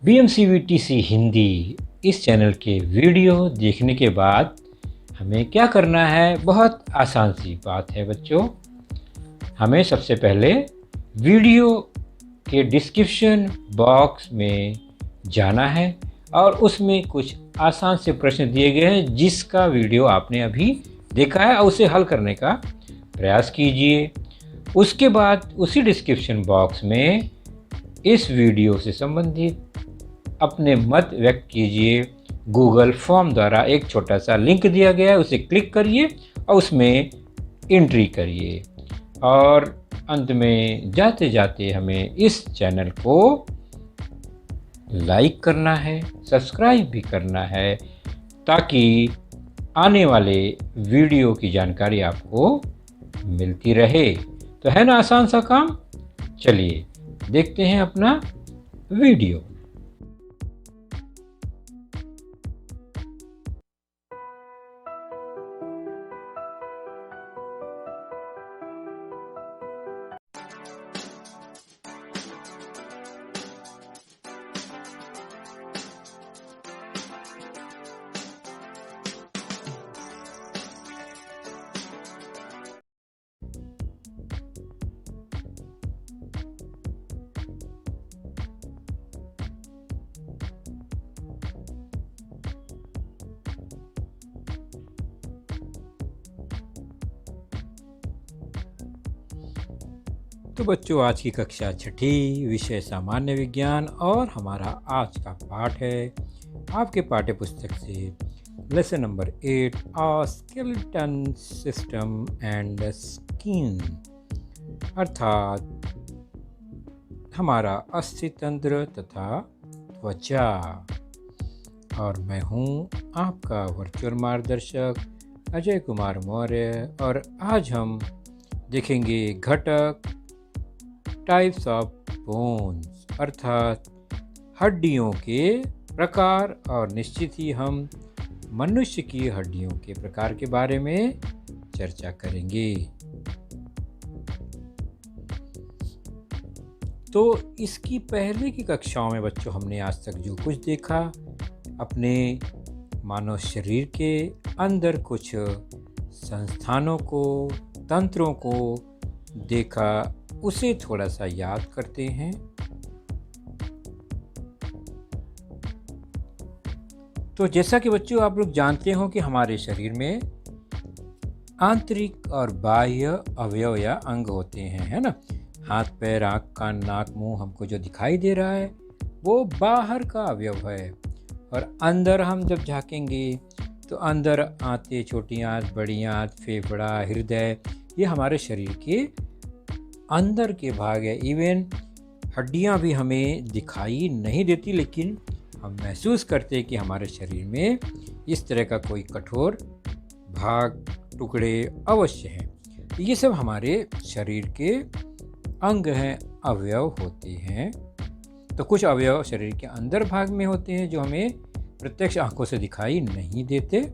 BMCVTC Hindi इस channel के video देखने के बाद हमें क्या करना है? बहुत आसान सी बात है बच्चों। हमें सबसे पहले वीडियो के डिस्क्रिप्शन बॉक्स में जाना है और उसमें कुछ आसान से प्रश्न दिए गए हैं जिसका वीडियो आपने अभी देखा है और उसे हल करने का प्रयास कीजिए। उसके बाद उसी डिस्क्रिप्शन बॉक्स में इस वीडियो से संबंधित अपने मत व्यक्त कीजिए। गूगल फॉर्म द्वारा एक छोटा सा लिंक दिया गया है, उसे क्लिक करिए और उसमें एंट्री करिए। और अंत में जाते जाते हमें इस चैनल को लाइक करना है, सब्सक्राइब भी करना है ताकि आने वाले वीडियो की जानकारी आपको मिलती रहे। तो है ना आसान सा काम? चलिए देखते हैं अपना वीडियो। तो बच्चों, आज की कक्षा छठी, विषय सामान्य विज्ञान और हमारा आज का पाठ है आपके पाठ्य पुस्तक से lesson number 8 skeleton system and skin, अर्थात हमारा अस्थितंत्र तथा त्वचा। और मैं हूँ आपका वर्चुअल मार्गदर्शक अजय कुमार मौर्य और आज हम देखेंगे घटक टाइप्स ऑफ बोन्स, अर्थात हड्डियों के प्रकार। और निश्चित ही हम मनुष्य की हड्डियों के प्रकार के बारे में चर्चा करेंगे। तो इसकी पहले की कक्षाओं में बच्चों हमने आज तक जो कुछ देखा, अपने मानव शरीर के अंदर कुछ संस्थानों को, तंत्रों को देखा, उसे थोड़ा सा याद करते हैं। तो जैसा कि बच्चों आप लोग जानते हो कि हमारे शरीर में आंतरिक और बाह्य अवयव या अंग होते हैं, है ना। हाथ, पैर, आँख, कान, नाक, मुंह हमको जो दिखाई दे रहा है वो बाहर का अवयव है। और अंदर हम जब झांकेंगे तो अंदर आंतें, छोटी आंत, बड़ी आंत, फेफड़ा, हृदय, ये हमारे शरीर के अंदर के भाग है। इवन हड्डियां भी हमें दिखाई नहीं देती, लेकिन हम महसूस करते हैं कि हमारे शरीर में इस तरह का कोई कठोर भाग, टुकड़े अवश्य हैं। ये सब हमारे शरीर के अंग हैं, अवयव होते हैं। तो कुछ अवयव शरीर के अंदर भाग में होते हैं जो हमें प्रत्यक्ष आंखों से दिखाई नहीं देते।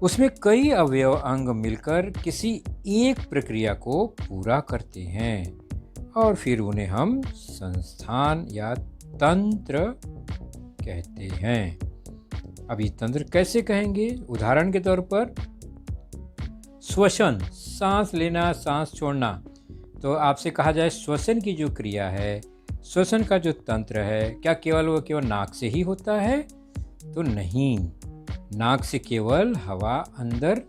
उसमें कई अवयव अंग मिलकर किसी एक प्रक्रिया को पूरा करते हैं और फिर उन्हें हम संस्थान या तंत्र कहते हैं। अब ये तंत्र कैसे कहेंगे? उदाहरण के तौर पर श्वसन, सांस लेना, सांस छोड़ना। तो आपसे कहा जाए श्वसन की जो क्रिया है, श्वसन का जो तंत्र है, क्या केवल नाक से ही होता है? तो नहीं, नाक से केवल हवा अंदर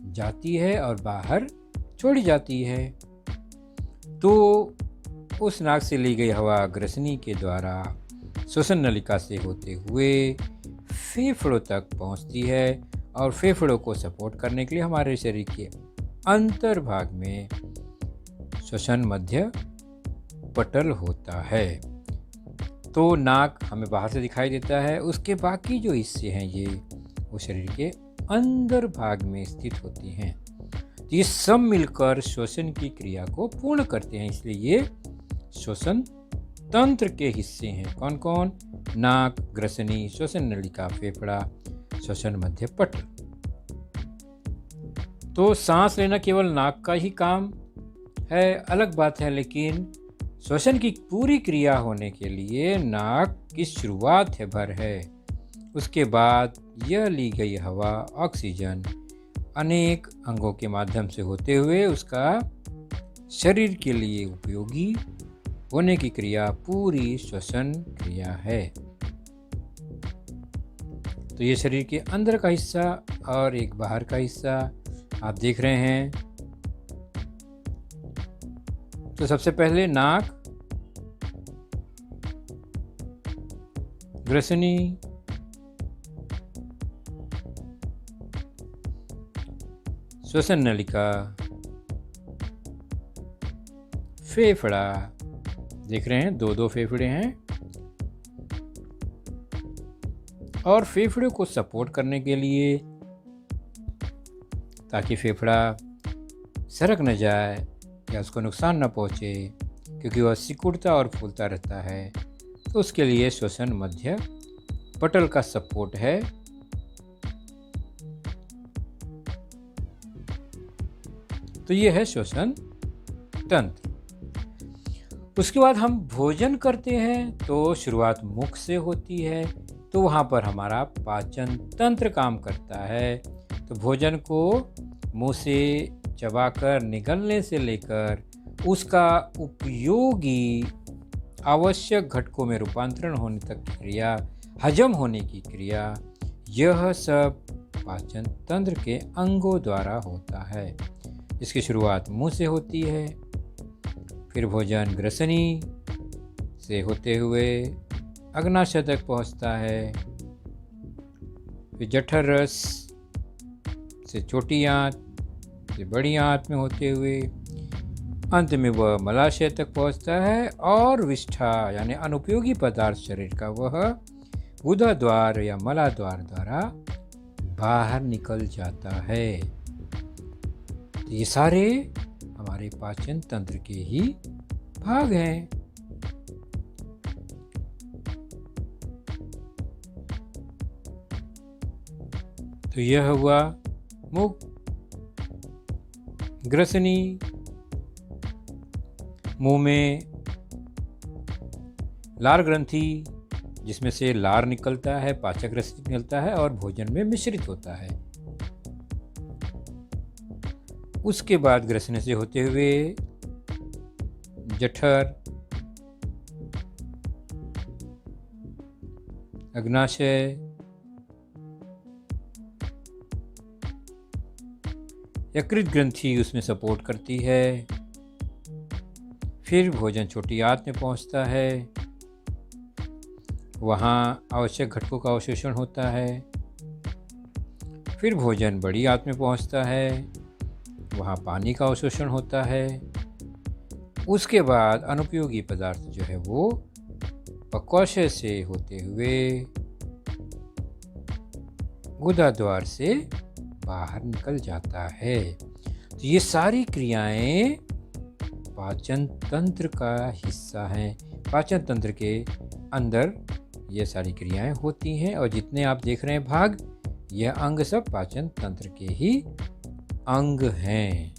जाती है और बाहर छोड़ी जाती है। तो उस नाक से ली गई हवा ग्रसनी के द्वारा श्वसन नलिका से होते हुए फेफड़ों तक पहुंचती है और फेफड़ों को सपोर्ट करने के लिए हमारे शरीर के अंतर्भाग में श्वसन मध्य पटल होता है। तो नाक हमें बाहर से दिखाई देता है, उसके बाकी जो हिस्से हैं ये वो शरीर के अंदर भाग में स्थित होती हैं। तो ये सब मिलकर श्वसन की क्रिया को पूर्ण करते हैं, इसलिए ये श्वसन तंत्र के हिस्से हैं। कौन कौन? नाक, ग्रसनी, श्वसन नलिका, फेफड़ा, श्वसन मध्य पटल। तो सांस लेना केवल नाक का ही काम है, अलग बात है, लेकिन श्वसन की पूरी क्रिया होने के लिए नाक की शुरुआत है भर है। उसके बाद यह ली गई हवा ऑक्सीजन अनेक अंगों के माध्यम से होते हुए उसका शरीर के लिए उपयोगी होने की क्रिया पूरी श्वसन क्रिया है। तो ये शरीर के अंदर का हिस्सा और एक बाहर का हिस्सा आप देख रहे हैं। तो सबसे पहले नाक, ग्रसनी, श्वसन नलिका, फेफड़ा, देख रहे हैं दो फेफड़े हैं, और फेफड़े को सपोर्ट करने के लिए ताकि फेफड़ा सरक न जाए या उसको नुकसान न पहुँचे, क्योंकि वह सिकुड़ता और फूलता रहता है, तो उसके लिए श्वसन मध्य पटल का सपोर्ट है। तो ये है श्वसन तंत्र। उसके बाद हम भोजन करते हैं तो शुरुआत मुख से होती है, तो वहाँ पर हमारा पाचन तंत्र काम करता है। तो भोजन को मुंह से चबाकर निगलने से लेकर उसका उपयोगी आवश्यक घटकों में रूपांतरण होने तक की क्रिया, हजम होने की क्रिया, यह सब पाचन तंत्र के अंगों द्वारा होता है। इसकी शुरुआत मुंह से होती है, फिर भोजन ग्रसनी से होते हुए अग्नाशय तक पहुंचता है, फिर जठर रस से छोटी आंत से बड़ी आंत में होते हुए अंत में वह मलाशय तक पहुंचता है, और विष्ठा यानी अनुपयोगी पदार्थ शरीर का वह गुदा द्वार या मला द्वार द्वारा बाहर निकल जाता है। तो ये सारे हमारे पाचन तंत्र के ही भाग हैं। तो यह हुआ मुख, ग्रसनी, मुंह में लार ग्रंथि जिसमें से लार निकलता है, पाचक रस निकलता है और भोजन में मिश्रित होता है। उसके बाद ग्रसनी से होते हुए जठर, अग्नाशय, यकृत ग्रंथि उसमें सपोर्ट करती है, फिर भोजन छोटी आंत में पहुंचता है, वहाँ आवश्यक घटकों का अवशोषण होता है, फिर भोजन बड़ी आंत में पहुंचता है, वहाँ पानी का अवशोषण होता है। उसके बाद अनुपयोगी पदार्थ जो है वो पक्वाशय से होते हुए गुदा द्वार से बाहर निकल जाता है। तो ये सारी क्रियाएं पाचन तंत्र का हिस्सा हैं। पाचन तंत्र के अंदर ये सारी क्रियाएं होती हैं, और जितने आप देख रहे हैं भाग, यह अंग सब पाचन तंत्र के ही अंग हैं।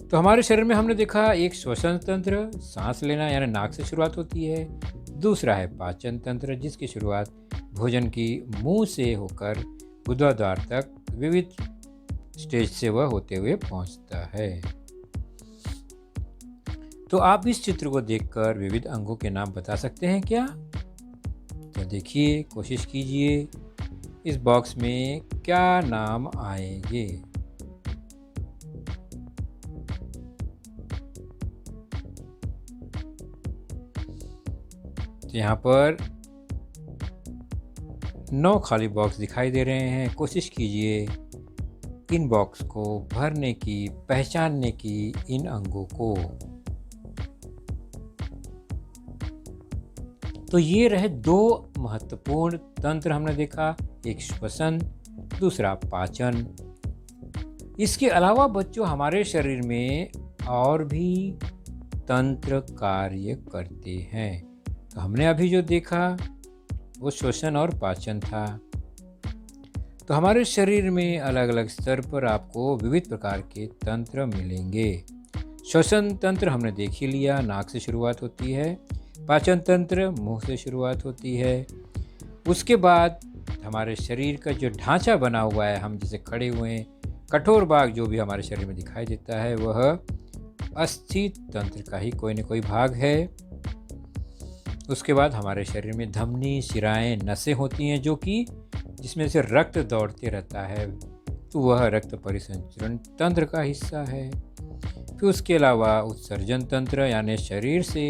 तो हमारे शरीर में हमने देखा एक श्वसन तंत्र, सांस लेना यानी नाक से शुरुआत होती है। दूसरा है पाचन तंत्र, जिसकी शुरुआत भोजन की मुंह से होकर गुदाद्वार तक विविध स्टेज से वह होते हुए पहुंचता है। तो आप इस चित्र को देखकर विविध अंगों के नाम बता सकते हैं क्या? तो देखिए, कोशिश कीजिए, इस बॉक्स में क्या नाम आएंगे। तो यहाँ पर 9 खाली बॉक्स दिखाई दे रहे हैं। कोशिश कीजिए इन बॉक्स को भरने की, पहचानने की इन अंगों को। तो ये रहे 2 महत्वपूर्ण तंत्र हमने देखा, एक श्वसन, दूसरा पाचन। इसके अलावा बच्चों हमारे शरीर में और भी तंत्र कार्य करते हैं। तो हमने अभी जो देखा वो श्वसन और पाचन था। तो हमारे शरीर में अलग अलग स्तर पर आपको विविध प्रकार के तंत्र मिलेंगे। श्वसन तंत्र हमने देख ही लिया, नाक से शुरुआत होती है। पाचन तंत्र मुंह से शुरुआत होती है। उसके बाद हमारे शरीर का जो ढांचा बना हुआ है, हम जैसे खड़े हुए हैं, कठोर भाग जो भी हमारे शरीर में दिखाई देता है वह अस्थि तंत्र का ही कोई न कोई भाग है। उसके बाद हमारे शरीर में धमनी, शिराएं, नसें होती हैं जो कि जिसमें से रक्त दौड़ते रहता है, तो वह रक्त परिसंचरण तंत्र का हिस्सा है। फिर उसके अलावा उत्सर्जन तंत्र यानी शरीर से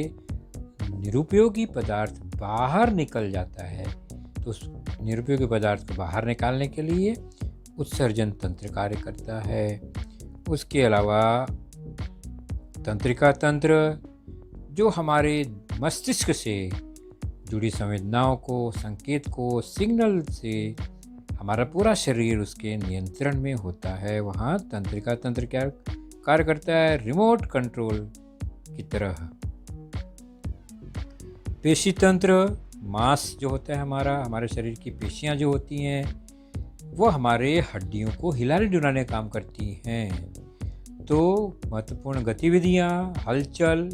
निरुपयोगी पदार्थ बाहर निकल जाता है, तो उस निरुपयोगी पदार्थ को बाहर निकालने के लिए उत्सर्जन तंत्र कार्य करता है। उसके अलावा तंत्रिका तंत्र जो हमारे मस्तिष्क से जुड़ी संवेदनाओं को, संकेत को, सिग्नल से हमारा पूरा शरीर उसके नियंत्रण में होता है, वहाँ तंत्रिका तंत्र क्या कार्य करता है, रिमोट कंट्रोल की तरह। पेशी तंत्र, मांस जो होता है हमारे शरीर की पेशियां जो होती हैं वो हमारे हड्डियों को हिलाने डुलाने काम करती हैं। तो महत्वपूर्ण गतिविधियां, हलचल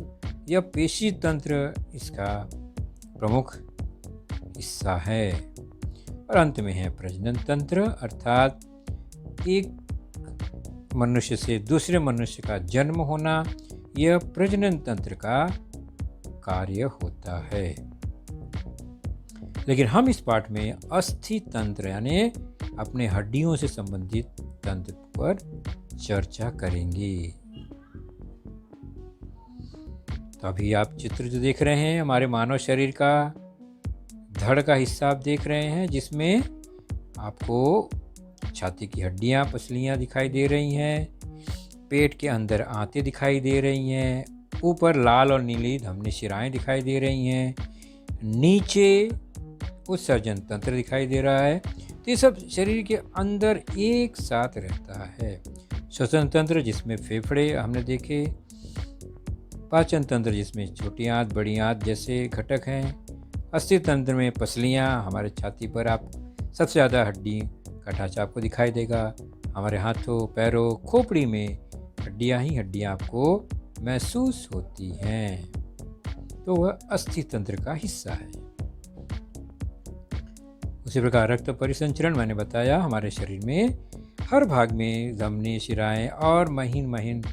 या पेशी तंत्र इसका प्रमुख हिस्सा है। और अंत में है प्रजनन तंत्र, अर्थात एक मनुष्य से दूसरे मनुष्य का जन्म होना, यह प्रजनन तंत्र का कार्य होता है। लेकिन हम इस पाठ में अस्थि तंत्र यानी अपने हड्डियों से संबंधित तंत्र पर चर्चा करेंगे। तो अभी आप चित्र जो देख रहे हैं हमारे मानव शरीर का धड़ का हिस्सा आप देख रहे हैं, जिसमें आपको छाती की हड्डियां, पसलियां दिखाई दे रही हैं, पेट के अंदर आंतें दिखाई दे रही हैं, ऊपर लाल और नीली धमनी शिराएं दिखाई दे रही हैं, नीचे उत्सर्जन तंत्र दिखाई दे रहा है। तो ये सब शरीर के अंदर एक साथ रहता है। श्वसन तंत्र जिसमें फेफड़े हमने देखे, पाचन तंत्र जिसमें छोटी आंत, बड़ी आंत जैसे घटक हैं, अस्थि तंत्र में पसलियाँ, हमारे छाती पर आप सबसे ज़्यादा हड्डी का ढांचा आपको दिखाई देगा, हमारे हाथों, पैरों, खोपड़ी में हड्डियाँ ही हड्डियाँ आपको महसूस होती हैं, तो वह अस्थि तंत्र का हिस्सा है। उसी प्रकार रक्त परिसंचरण मैंने बताया, हमारे शरीर में हर भाग में धमनी, शिराएं और महीन महीन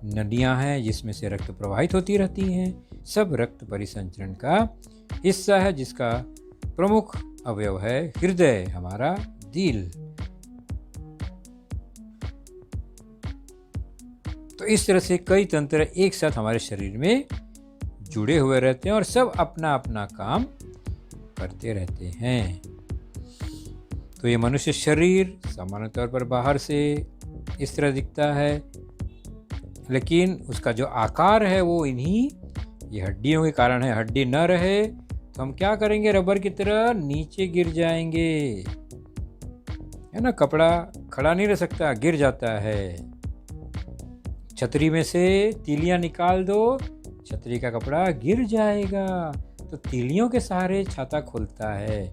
नदियां हैं जिसमें से रक्त प्रवाहित होती रहती हैं। सब रक्त परिसंचरण का हिस्सा है, जिसका प्रमुख अवयव है हृदय, हमारा दिल। तो इस तरह से कई तंत्र एक साथ हमारे शरीर में जुड़े हुए रहते हैं और सब अपना अपना काम करते रहते हैं। तो ये मनुष्य शरीर सामान्य तौर पर बाहर से इस तरह दिखता है, लेकिन उसका जो आकार है वो इन्हीं ये हड्डियों के कारण है। हड्डी न रहे तो हम क्या करेंगे, रबर की तरह नीचे गिर जाएंगे, है ना। कपड़ा खड़ा नहीं रह सकता, गिर जाता है। छतरी में से तीलियां निकाल दो, छतरी का कपड़ा गिर जाएगा। तो तीलियों के सहारे छाता खुलता है,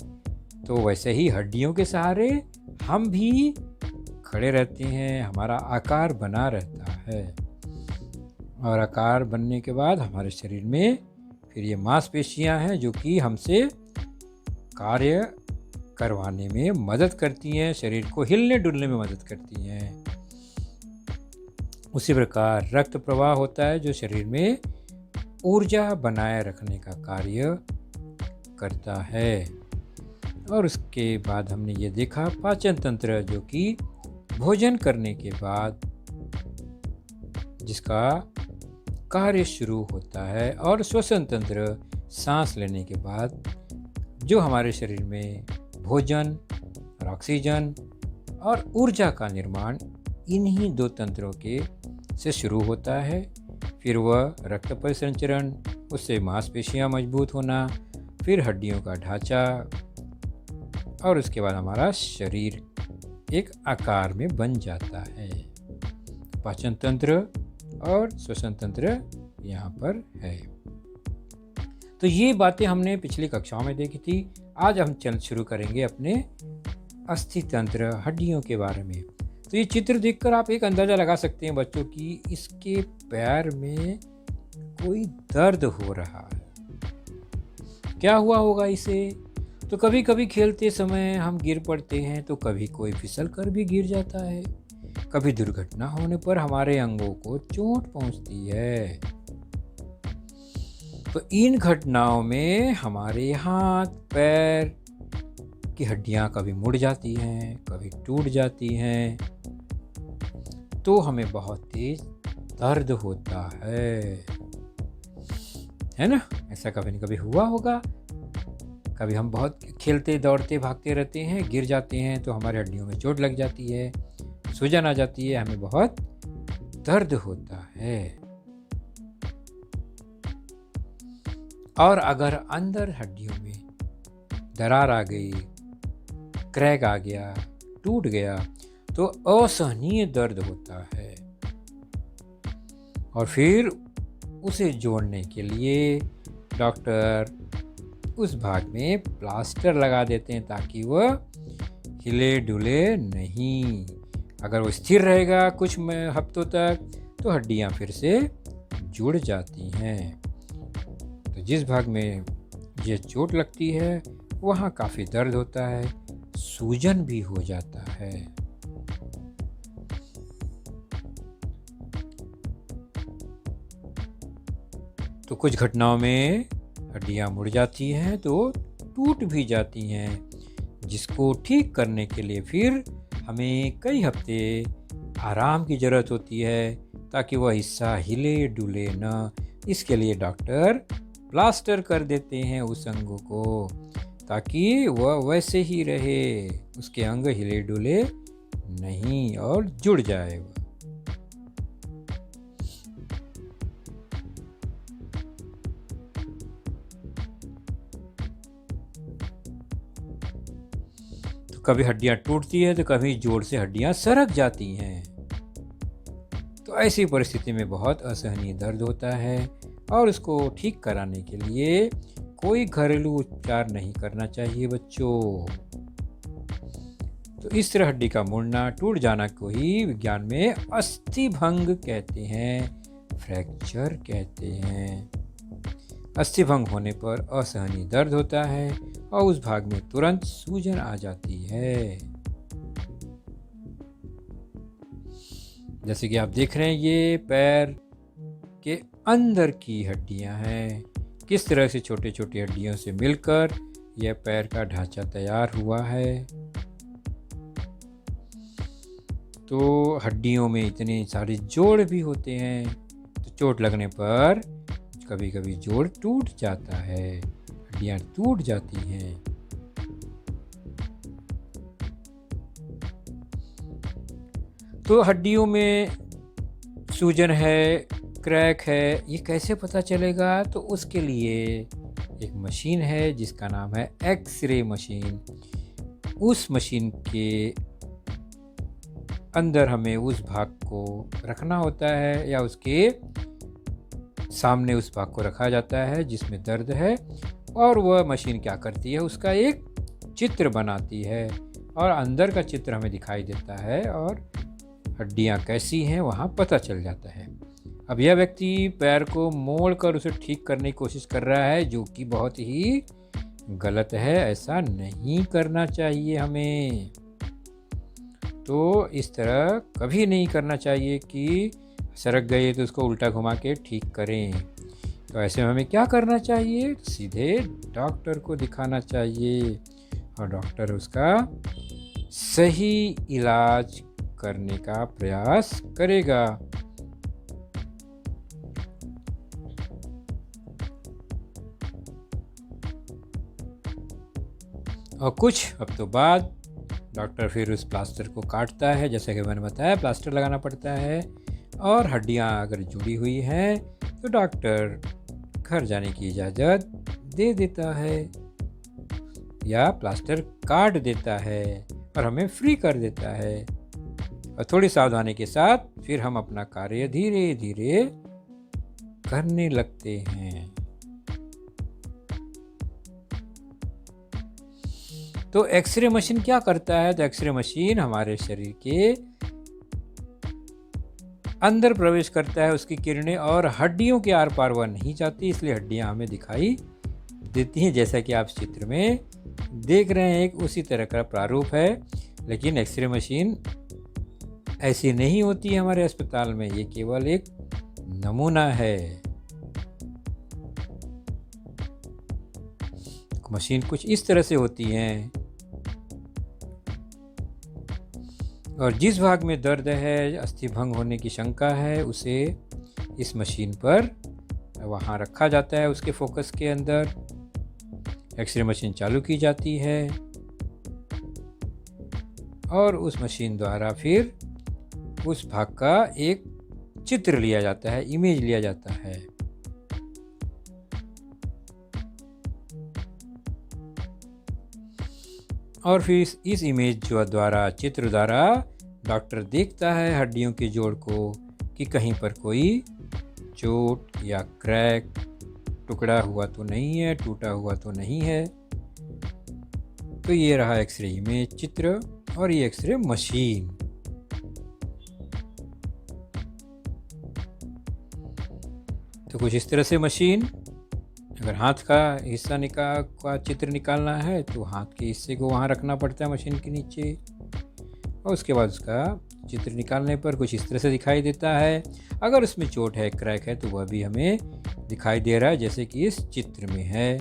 तो वैसे ही हड्डियों के सहारे हम भी खड़े रहते हैं, हमारा आकार बना रहता है। और आकार बनने के बाद हमारे शरीर में फिर ये मांसपेशियां हैं जो कि हमसे कार्य करवाने में मदद करती हैं, शरीर को हिलने डुलने में मदद करती हैं। उसी प्रकार रक्त प्रवाह होता है जो शरीर में ऊर्जा बनाए रखने का कार्य करता है। और उसके बाद हमने ये देखा पाचन तंत्र जो कि भोजन करने के बाद जिसका कार्य शुरू होता है, और श्वसन तंत्र सांस लेने के बाद जो हमारे शरीर में भोजन और ऑक्सीजन और ऊर्जा का निर्माण इन्हीं दो तंत्रों के से शुरू होता है। फिर वह रक्त परिसंचरण, उससे मांसपेशियां मजबूत होना, फिर हड्डियों का ढांचा, और उसके बाद हमारा शरीर एक आकार में बन जाता है। पाचन तंत्र और श्वसन तंत्र यहाँ पर है। तो ये बातें हमने पिछली कक्षाओं में देखी थी। आज हम शुरू करेंगे अपने अस्थि तंत्र, हड्डियों के बारे में। तो ये चित्र देखकर आप एक अंदाज़ा लगा सकते हैं बच्चों कि इसके पैर में कोई दर्द हो रहा है। क्या हुआ होगा इसे? तो कभी कभी खेलते समय हम गिर पड़ते हैं, तो कभी कोई फिसल कर भी गिर जाता है, कभी दुर्घटना होने पर हमारे अंगों को चोट पहुंचती है। तो इन घटनाओं में हमारे हाथ पैर की हड्डियां कभी मुड़ जाती हैं, कभी टूट जाती हैं, तो हमें बहुत तेज दर्द होता है ना? ऐसा कभी न कभी हुआ होगा। कभी हम बहुत खेलते दौड़ते भागते रहते हैं, गिर जाते हैं, तो हमारी हड्डियों में चोट लग जाती है, सूजन आ जाती है, हमें बहुत दर्द होता है। और अगर अंदर हड्डियों में दरार आ गई, क्रैक आ गया, टूट गया, तो असहनीय दर्द होता है। और फिर उसे जोड़ने के लिए डॉक्टर उस भाग में प्लास्टर लगा देते हैं ताकि वह हिले डुले नहीं। अगर वो स्थिर रहेगा कुछ हफ्तों तक, तो हड्डियां फिर से जुड़ जाती हैं। तो जिस भाग में ये चोट लगती है वहाँ काफ़ी दर्द होता है, सूजन भी हो जाता है। तो कुछ घटनाओं में हड्डियां मुड़ जाती हैं तो टूट भी जाती हैं, जिसको ठीक करने के लिए फिर हमें कई हफ्ते आराम की ज़रूरत होती है ताकि वह हिस्सा हिले डुले न। इसके लिए डॉक्टर प्लास्टर कर देते हैं उस अंग को ताकि वह वैसे ही रहे, उसके अंग हिले डुले नहीं और जुड़ जाए। तो कभी हड्डियां टूटती है तो कभी जोड़ से हड्डियां सरक जाती हैं। तो ऐसी परिस्थिति में बहुत असहनीय दर्द होता है और उसको ठीक कराने के लिए कोई घरेलू उपचार नहीं करना चाहिए बच्चों। तो इस तरह हड्डी का मुड़ना, टूट जाना को ही विज्ञान में अस्थि भंग कहते हैं, फ्रैक्चर कहते हैं। अस्थि भंग होने पर असहनीय दर्द होता है और उस भाग में तुरंत सूजन आ जाती है। जैसे कि आप देख रहे हैं, ये पैर के अंदर की हड्डियां हैं। किस तरह से छोटे छोटे हड्डियों से मिलकर यह पैर का ढांचा तैयार हुआ है। तो हड्डियों में इतने सारे जोड़ भी होते हैं, तो चोट लगने पर कभी कभी जोड़ टूट जाता है, हड्डियां टूट जाती हैं। तो हड्डियों में सूजन है, क्रैक है, ये कैसे पता चलेगा? तो उसके लिए एक मशीन है जिसका नाम है एक्सरे मशीन। उस मशीन के अंदर हमें उस भाग को रखना होता है या उसके सामने उस भाग को रखा जाता है जिसमें दर्द है, और वह मशीन क्या करती है, उसका एक चित्र बनाती है और अंदर का चित्र हमें दिखाई देता है और हड्डियां कैसी हैं वहाँ पता चल जाता है। अब यह व्यक्ति पैर को मोड़ कर उसे ठीक करने की कोशिश कर रहा है, जो कि बहुत ही गलत है। ऐसा नहीं करना चाहिए हमें। तो इस तरह कभी नहीं करना चाहिए कि सरक गए तो उसको उल्टा घुमा के ठीक करें। तो ऐसे में हमें क्या करना चाहिए? सीधे डॉक्टर को दिखाना चाहिए और डॉक्टर उसका सही इलाज करने का प्रयास करेगा। और कुछ हफ्तों बाद डॉक्टर फिर उस प्लास्टर को काटता है। जैसा कि मैंने बताया, प्लास्टर लगाना पड़ता है, और हड्डियां अगर जुड़ी हुई हैं तो डॉक्टर घर जाने की इजाज़त दे देता है या प्लास्टर काट देता है और हमें फ्री कर देता है। और थोड़ी सावधानी के साथ फिर हम अपना कार्य धीरे धीरे करने लगते हैं। तो एक्सरे मशीन क्या करता है? तो एक्सरे मशीन हमारे शरीर के अंदर प्रवेश करता है उसकी किरणें और हड्डियों के आर पार वह नहीं जाती, इसलिए हड्डियां हमें दिखाई देती हैं। जैसा कि आप चित्र में देख रहे हैं, एक उसी तरह का प्रारूप है। लेकिन एक्सरे मशीन ऐसी नहीं होती है हमारे अस्पताल में, ये केवल एक नमूना है। मशीन कुछ इस तरह से होती हैं, और जिस भाग में दर्द है, अस्थिभंग होने की शंका है, उसे इस मशीन पर वहाँ रखा जाता है। उसके फोकस के अंदर एक्सरे मशीन चालू की जाती है और उस मशीन द्वारा फिर उस भाग का एक चित्र लिया जाता है, इमेज लिया जाता है। और फिर इस इमेज द्वारा, चित्र द्वारा डॉक्टर देखता है हड्डियों के जोड़ को कि कहीं पर कोई चोट या क्रैक, टुकड़ा हुआ तो नहीं है, टूटा हुआ तो नहीं है। तो ये रहा एक्सरे इमेज चित्र और ये एक्सरे मशीन। तो कुछ इस तरह से मशीन, अगर हाथ का हिस्सा का चित्र निकालना है तो हाथ के हिस्से को वहाँ रखना पड़ता है मशीन के नीचे, और उसके बाद उसका चित्र निकालने पर कुछ इस तरह से दिखाई देता है। अगर उसमें चोट है, क्रैक है, तो वह भी हमें दिखाई दे रहा है, जैसे कि इस चित्र में है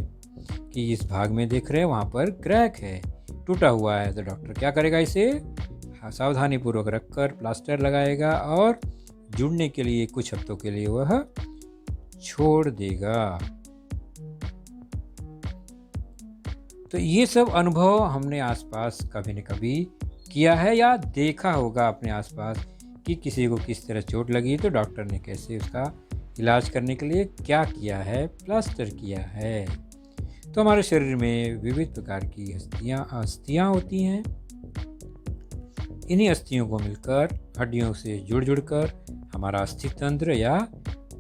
कि इस भाग में देख रहे हैं वहाँ पर क्रैक है, टूटा हुआ है। तो डॉक्टर क्या करेगा, इसे सावधानीपूर्वक रखकर प्लास्टर लगाएगा और जुड़ने के लिए कुछ हफ्तों के लिए वह छोड़ देगा। तो ये सब अनुभव हमने आसपास कभी न कभी किया है या देखा होगा अपने आसपास कि किसी को किस तरह चोट लगी तो डॉक्टर ने कैसे उसका इलाज करने के लिए क्या किया है, प्लास्टर किया है। तो हमारे शरीर में विविध प्रकार की अस्थियाँ होती हैं। इन्हीं अस्थियों को मिलकर हड्डियों से जुड़ कर हमारा अस्थि तंत्र या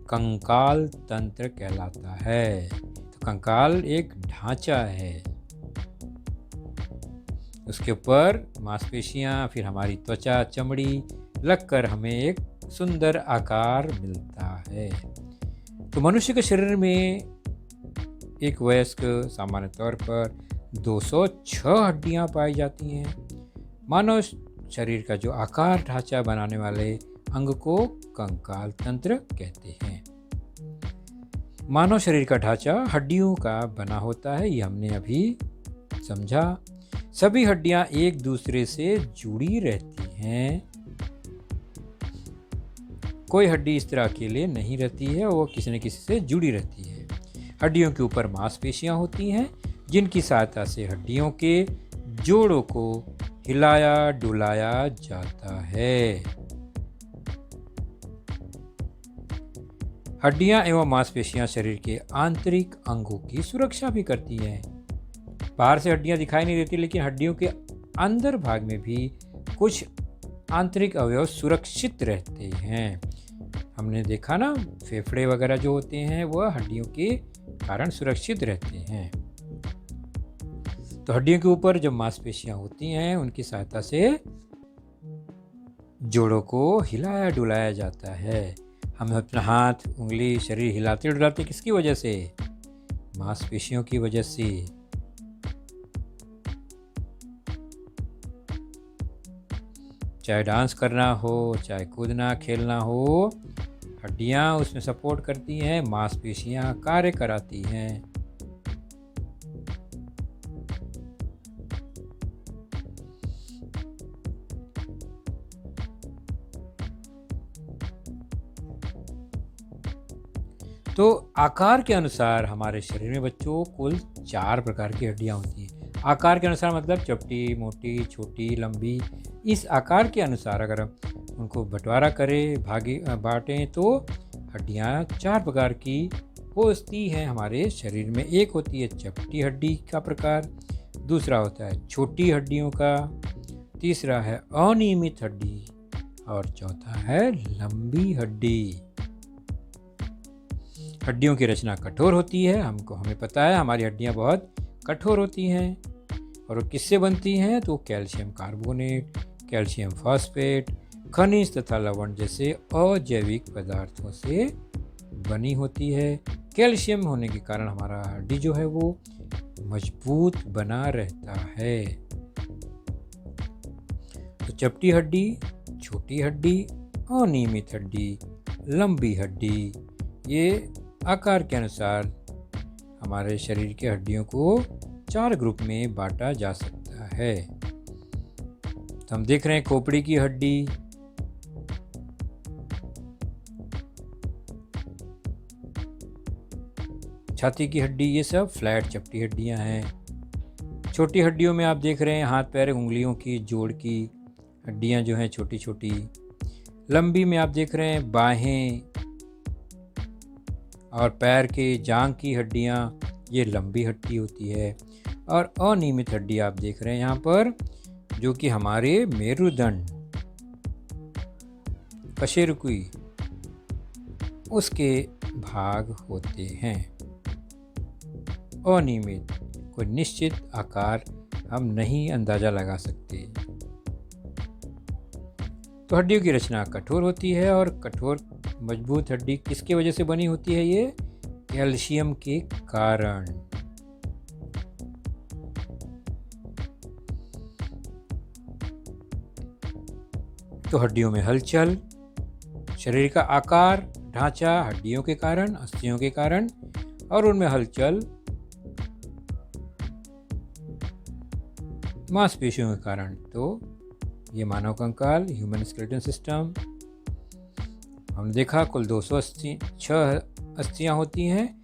कंकाल तंत्र कहलाता है। तो कंकाल एक ढांचा है, उसके ऊपर मांसपेशियां, फिर हमारी त्वचा, चमड़ी लगकर हमें एक सुंदर आकार मिलता है। तो मनुष्य के शरीर में एक वयस्क सामान्य तौर पर 206 हड्डियां पाई जाती हैं। मानव शरीर का जो आकार ढांचा बनाने वाले अंग को कंकाल तंत्र कहते हैं। मानव शरीर का ढांचा हड्डियों का बना होता है, ये हमने अभी समझा। सभी हड्डियां एक दूसरे से जुड़ी रहती हैं। कोई हड्डी इस तरह अकेले नहीं रहती है, वो किसी न किसी से जुड़ी रहती है। हड्डियों के ऊपर मांसपेशियां होती हैं, जिनकी सहायता से हड्डियों के जोड़ों को हिलाया डुलाया जाता है। हड्डियां एवं मांसपेशियां शरीर के आंतरिक अंगों की सुरक्षा भी करती हैं। बाहर से हड्डियां दिखाई नहीं देती, लेकिन हड्डियों के अंदर भाग में भी कुछ आंतरिक अवयव सुरक्षित रहते हैं। हमने देखा ना, फेफड़े वगैरह जो होते हैं वह हड्डियों के कारण सुरक्षित रहते हैं। तो हड्डियों के ऊपर जब मांसपेशियां होती हैं, उनकी सहायता से जोड़ों को हिलाया डुलाया जाता है। हम अपना हाथ, उंगली, शरीर हिलाते डुलाते किसकी वजह से? मांसपेशियों की वजह से। चाहे डांस करना हो, चाहे कूदना खेलना हो, हड्डियां उसमें सपोर्ट करती हैं, मांसपेशियां कार्य कराती हैं। तो आकार के अनुसार हमारे शरीर में बच्चों कुल 4 प्रकार की हड्डियां होती हैं। आकार के अनुसार मतलब चपटी, मोटी, छोटी, लंबी। इस आकार के अनुसार अगर हम उनको बंटवारा करें, बांटें, तो हड्डियां 4 प्रकार की होती हैं हमारे शरीर में। एक होती है चपटी हड्डी का प्रकार, दूसरा होता है छोटी हड्डियों का, तीसरा है अनियमित हड्डी और चौथा है लंबी हड्डी। हड्डियों की रचना कठोर होती है, हमें पता है हमारी हड्डियां बहुत कठोर होती हैं। और वो किससे बनती हैं? तो कैल्शियम कार्बोनेट, कैल्शियम फॉस्फेट, खनिज तथा लवण जैसे अजैविक पदार्थों से बनी होती है। कैल्शियम होने के कारण हमारा हड्डी जो है वो मजबूत बना रहता है। तो चपटी हड्डी, छोटी हड्डी, अनियमित हड्डी, लंबी हड्डी, ये आकार के अनुसार हमारे शरीर के हड्डियों को 4 ग्रुप में बांटा जा सकता है। तो हम देख रहे हैं खोपड़ी की हड्डी, छाती की हड्डी, ये सब फ्लैट चपटी हड्डियां हैं। छोटी हड्डियों में आप देख रहे हैं हाथ पैर उंगलियों की जोड़ की हड्डियां जो हैं छोटी छोटी। लंबी में आप देख रहे हैं बाहें और पैर के जांघ की हड्डियां, ये लंबी हड्डी होती है। और अनियमित हड्डी आप देख रहे हैं यहाँ पर, जो कि हमारे मेरुदंड, कशेरुकी, उसके भाग होते हैं। अनियमित, कोई निश्चित आकार हम नहीं अंदाजा लगा सकते। तो हड्डियों की रचना कठोर होती है, और कठोर मजबूत हड्डी किसकी वजह से बनी होती है? ये कैल्शियम के कारण। तो हड्डियों में हलचल, शरीर का आकार, ढांचा हड्डियों के कारण, अस्थियों के कारण, और उनमें हलचल मांसपेशियों के कारण। तो ये मानव कंकाल, ह्यूमन स्केलेटन सिस्टम, हमने देखा कुल 206 अस्थियां होती हैं।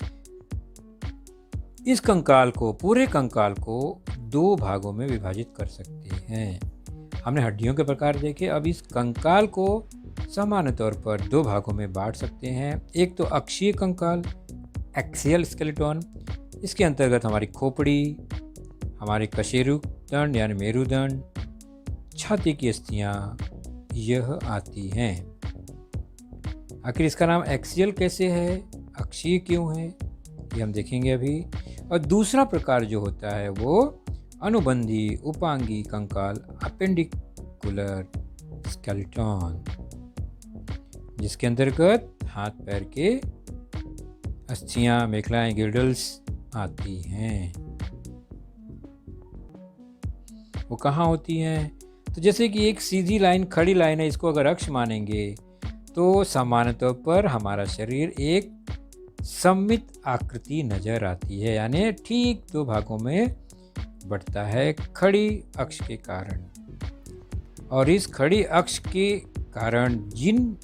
इस कंकाल को, पूरे कंकाल को 2 भागों में विभाजित कर सकते हैं। हमने हड्डियों के प्रकार देखे, अब इस कंकाल को सामान्य तौर पर 2 भागों में बांट सकते हैं। एक तो अक्षीय कंकाल, एक्सियल स्केलेटन, इसके अंतर्गत हमारी खोपड़ी, हमारे कशेरुकदंड यानी मेरुदंड, छाती की अस्थियां यह आती हैं। आखिर इसका नाम एक्सियल कैसे है, अक्षीय क्यों है, ये हम देखेंगे अभी। और दूसरा प्रकार जो होता है वो अनुबंधी उपांगी कंकाल, अपेंडिकुलर स्केलेटन, जिसके अंतर्गत हाथ पैर के अस्थियां, मेखलाएं, गिल्डल्स आती हैं। वो कहाँ होती हैं? तो जैसे कि एक सीधी लाइन, खड़ी लाइन है, इसको अगर अक्ष मानेंगे तो सामान्य तौर पर हमारा शरीर एक सममित आकृति नजर आती है, यानी ठीक 2 भागों में बढ़ता है खड़ी अक्ष के कारण। और इस खड़ी अक्ष के कारण जिन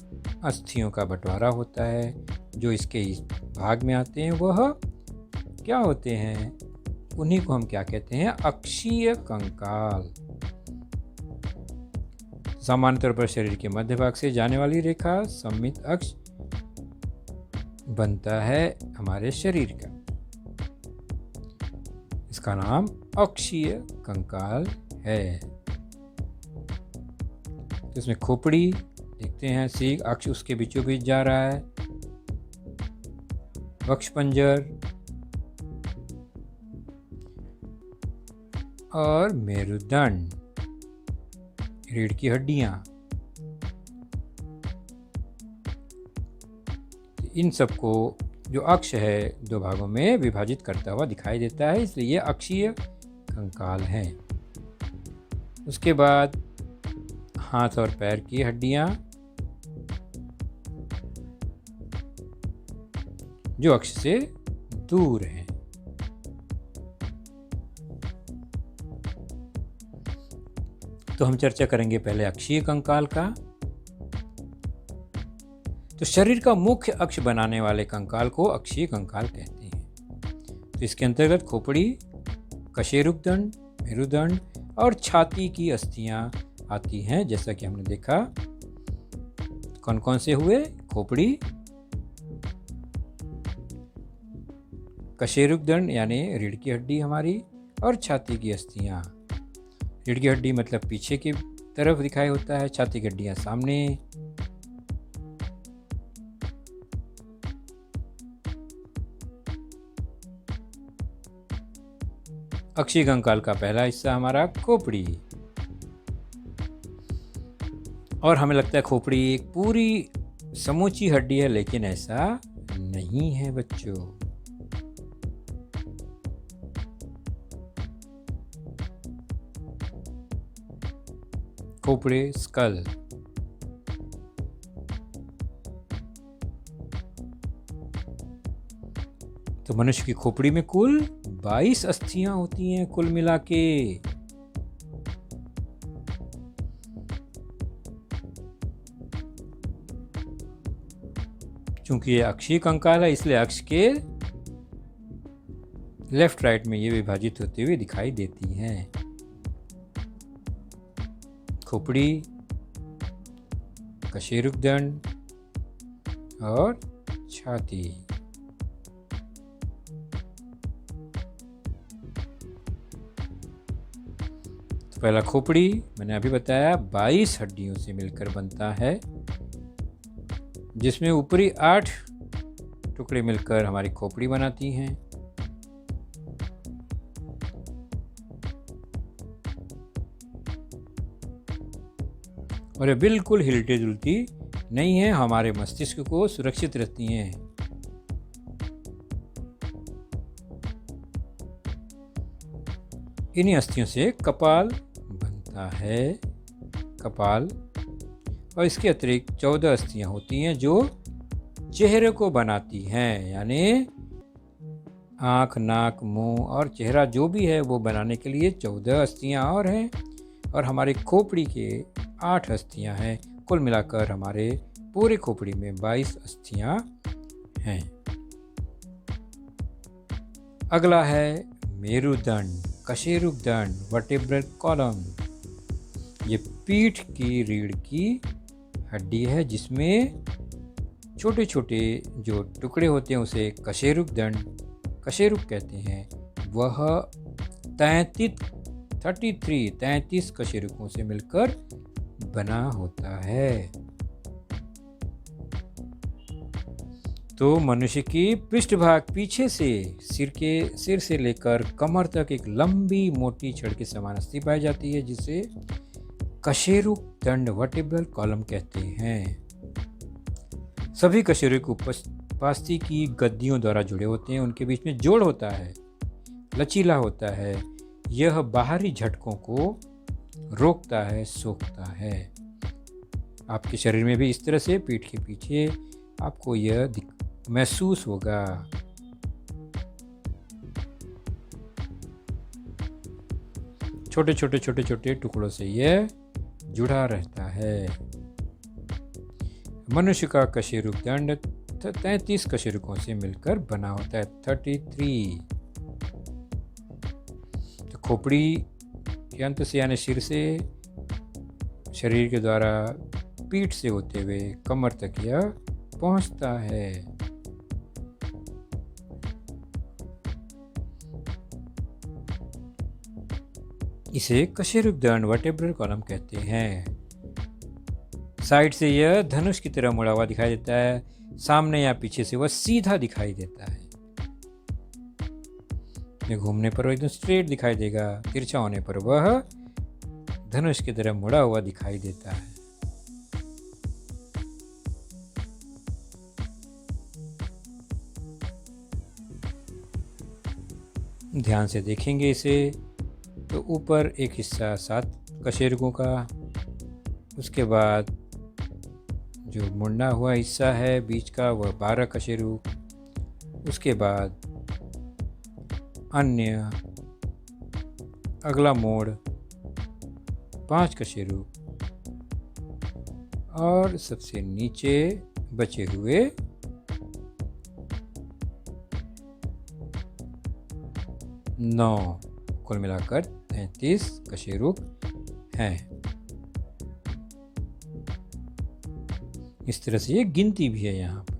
अस्थियों का बंटवारा होता है, जो इसके इस भाग में आते हैं, वह क्या होते हैं? उन्हीं को हम क्या कहते हैं? अक्षीय कंकाल। सामान्य तौर पर शरीर के मध्य भाग से जाने वाली रेखा सममित अक्ष बनता है हमारे शरीर का। इसका नाम अक्षीय कंकाल है। तो इसमें खोपड़ी देखते हैं, सीख अक्ष उसके बीचों बीच जा रहा है, वक्षपंजर और मेरुदंड, रीढ़ की हड्डियां, इन सबको जो अक्ष है 2 भागों में विभाजित करता हुआ दिखाई देता है, इसलिए ये अक्षीय कंकाल है। उसके बाद हाथ और पैर की हड्डियां जो अक्ष से दूर हैं। तो हम चर्चा करेंगे पहले अक्षीय कंकाल का। तो शरीर का मुख्य अक्ष बनाने वाले कंकाल को अक्षीय कंकाल कहते हैं। तो इसके अंतर्गत खोपड़ी, कशेरुकदंड, मेरुदंड और छाती की अस्थियां आती हैं, जैसा कि हमने देखा। कौन कौन से हुए? खोपड़ी, कशेरुकदंड यानी रीढ़ की हड्डी हमारी, और छाती की अस्थियां। रीढ़ की हड्डी मतलब पीछे की तरफ दिखाई होता है, छाती की हड्डियां सामने। अक्षीय कंकाल का पहला हिस्सा हमारा खोपड़ी। और हमें लगता है खोपड़ी एक पूरी समूची हड्डी है, लेकिन ऐसा नहीं है बच्चों। खोपड़ी स्कल। तो मनुष्य की खोपड़ी में कुल 22 अस्थियां होती हैं कुल मिला के। चूंकि ये अक्षीय कंकाल है, इसलिए अक्ष के लेफ्ट राइट में ये विभाजित होते हुए दिखाई देती हैं। खोपड़ी, कशेरुकदंड और छाती। तो पहला खोपड़ी मैंने अभी बताया 22 हड्डियों से मिलकर बनता है, जिसमें ऊपरी 8 टुकड़े मिलकर हमारी खोपड़ी बनाती हैं। और ये बिल्कुल हिलती जुलती नहीं है, हमारे मस्तिष्क को सुरक्षित रखती हैं। इन्हीं अस्थियों से कपाल बनता है। कपाल और इसके अतिरिक्त 14 अस्थियां होती हैं जो चेहरे को बनाती हैं, यानी आँख, नाक, मुंह और चेहरा जो भी है वो बनाने के लिए 14 अस्थियां और हैं। और हमारी खोपड़ी के 8 अस्थियां हैं। कुल मिलाकर हमारे पूरे खोपड़ी में 22 अस्थियां हैं। अगला है मेरुदंड, कशेरुकदंड, वर्टेब्रल कॉलम। ये पीठ की रीढ़ की हड्डी है, जिसमें छोटे छोटे जो टुकड़े होते हैं उसे कशेरुक कहते हैं। वह 33 कशेरुकों से मिलकर बना होता है। तो मनुष्य की पृष्ठभाग पीछे से सिर से लेकर कमर तक एक लंबी मोटी छड़ के समान अस्थि पाई जाती है, जिसे कशेरुकदंड वर्टेब्रल कॉलम कहते हैं। सभी कशेरुक उपास्थि की गद्दियों द्वारा जुड़े होते हैं। उनके बीच में जोड़ होता है, लचीला होता है। यह बाहरी झटकों को रोकता है, सोखता है। आपके शरीर में भी इस तरह से पीठ के पीछे आपको यह महसूस होगा। छोटे छोटे टुकड़ों से यह जुड़ा रहता है। मनुष्य का कशेरुकदंड 33 कशेरुकों से मिलकर बना होता है, 33। तो खोपड़ी के अंत से यानी सिर से शरीर के द्वारा पीठ से होते हुए कमर तक यह पहुंचता है। इसे कशेरुकदंड वर्टेब्रल कॉलम कहते हैं। साइड से यह धनुष की तरह मुड़ा हुआ दिखाई देता है, सामने या पीछे से वह सीधा दिखाई देता है। ये घूमने पर एकदम स्ट्रेट दिखाई देगा, तिरछा होने पर वह धनुष की तरह मुड़ा हुआ दिखाई देता है। ध्यान से देखेंगे इसे तो ऊपर एक हिस्सा 7 कशेरुकों का, उसके बाद जो मुड़ना हुआ हिस्सा है बीच का वह 12 कशेरुक, उसके बाद अन्य अगला मोड़ 5 कशेरुक और सबसे नीचे बचे हुए 9, कुल मिलाकर 33 कशेरुक हैं। इस तरह से ये गिनती भी है यहाँ पर।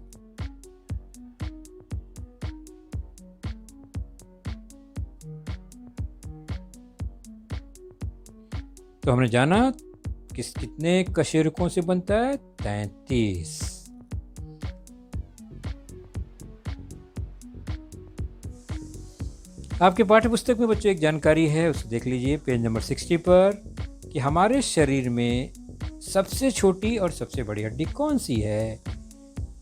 तो हमने जाना कितने कशेरुकों से बनता है, 33। आपके पाठ्य पुस्तक में बच्चों एक जानकारी है, उसे देख लीजिए पेज नंबर 60 पर, कि हमारे शरीर में सबसे छोटी और सबसे बड़ी हड्डी कौन सी है?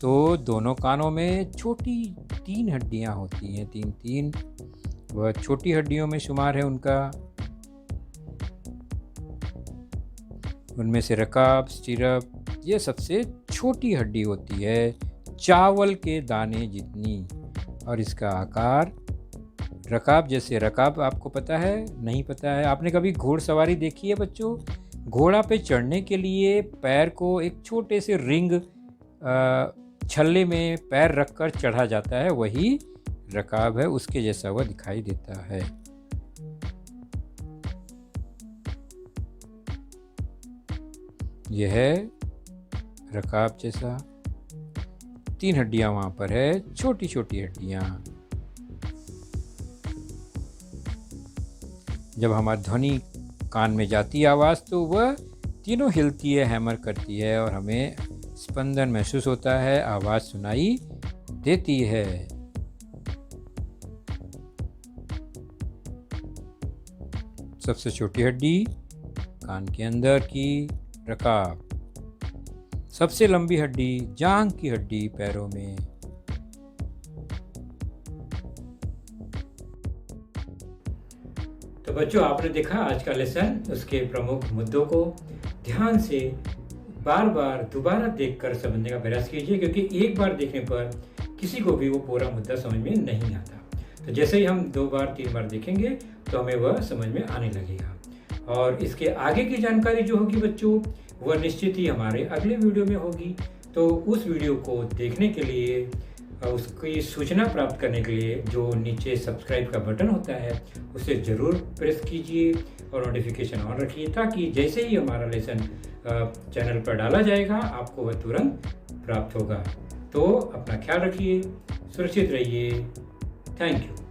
तो दोनों कानों में छोटी 3 हड्डियां होती हैं, 3 वह छोटी हड्डियों में शुमार है उनका। उनमें से रकाब, स्टिरप ये सबसे छोटी हड्डी होती है, चावल के दाने जितनी, और इसका आकार रकाब जैसे। रकाब आपको पता है? नहीं पता है? आपने कभी घोड़सवारी देखी है बच्चों? घोड़ा पे चढ़ने के लिए पैर को एक छोटे से रिंग छल्ले में पैर रखकर चढ़ा जाता है, वही रकाब है, उसके जैसा वह दिखाई देता है। यह है रकाब जैसा, 3 हड्डियां वहां पर है, छोटी छोटी हड्डियां। जब हमारी ध्वनि कान में जाती है आवाज़, तो वह तीनों हिलती है, हैमर करती है और हमें स्पंदन महसूस होता है, आवाज़ सुनाई देती है। सबसे छोटी हड्डी कान के अंदर की रकाब, सबसे लंबी हड्डी जांघ की हड्डी पैरों में। तो बच्चों, आपने देखा आज का लेसन, उसके प्रमुख मुद्दों को ध्यान से बार बार दोबारा देखकर समझने का प्रयास कीजिए, क्योंकि एक बार देखने पर किसी को भी वो पूरा मुद्दा समझ में नहीं आता। तो जैसे ही हम 2 बार 3 बार देखेंगे तो हमें वह समझ में आने लगेगा। और इसके आगे की जानकारी जो होगी बच्चों, वह निश्चित ही हमारे अगले वीडियो में होगी। तो उस वीडियो को देखने के लिए, उसकी सूचना प्राप्त करने के लिए जो नीचे सब्सक्राइब का बटन होता है उसे ज़रूर प्रेस कीजिए और नोटिफिकेशन ऑन रखिए, ताकि जैसे ही हमारा लेसन चैनल पर डाला जाएगा आपको वह तुरंत प्राप्त होगा। तो अपना ख्याल रखिए, सुरक्षित रहिए। Thank you.